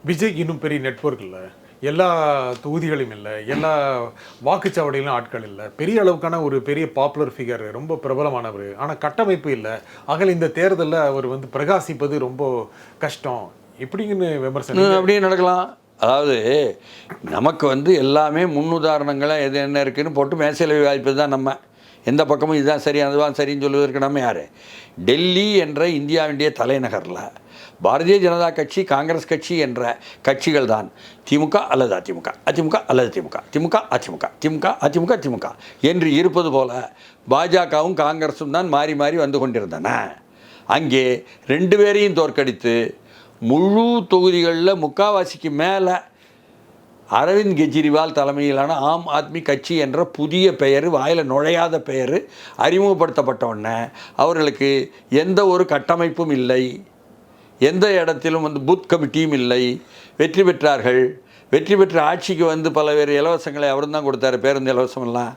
விஜய் இன்னும் பெரிய நெட்வொர்க் இல்லை, எல்லா தொகுதிகளும் இல்லை, எல்லா வாக்குச்சாவடியிலும் ஆட்கள் இல்லை, பெரிய அளவுக்கான ஒரு பெரிய பாப்புலர் ஃபிகர், ரொம்ப பிரபலமானவர், ஆனால் கட்டமைப்பு இல்லை. ஆகல இந்த தேர்தலில் அவர் வந்து பிரகாசிப்பது ரொம்ப கஷ்டம் இப்படிங்கன்னு விமர்சனம் அப்படியே நடக்கலாம். அதாவது நமக்கு வந்து எல்லாமே முன்னுதாரணங்களாக எது என்ன இருக்குதுன்னு போட்டு மேசையில் விவாதிப்பது தான் நம்ம. எந்த பக்கமும் இதுதான் சரி அதுதான் சரின்னு சொல்லுவதற்கு நம்ம யார்? டெல்லி என்ற இந்தியாவுடைய தலைநகரில் பாரதிய ஜனதா கட்சி, காங்கிரஸ் கட்சி என்ற கட்சிகள் தான் திமுக அல்லது அதிமுக, அதிமுக அல்லது திமுக, திமுக அதிமுக, திமுக அதிமுக திமுக என்று இருப்பது போல பாஜகவும் காங்கிரஸும் தான் மாறி மாறி வந்து கொண்டிருந்தன. அங்கே ரெண்டு பேரையும் தோற்கடித்து முழு தொகுதிகளில் முக்காவாசிக்கு மேலே அரவிந்த் கெஜ்ரிவால் தலைமையிலான ஆம் ஆத்மி கட்சி என்ற புதிய பெயர், வாயில் நுழையாத பெயர் அறிமுகப்படுத்தப்பட்டவுடனே அவர்களுக்கு எந்த ஒரு கட்டமைப்பும் இல்லை, எந்த இடத்திலும் வந்து பூத் கமிட்டியும் இல்லை. வெற்றி பெற்றார்கள். வெற்றி பெற்ற ஆட்சிக்கு வந்து பல்வேறு இலவசங்களை அவரும் தான் கொடுத்தாரு, பேருந்து இலவசமெல்லாம்.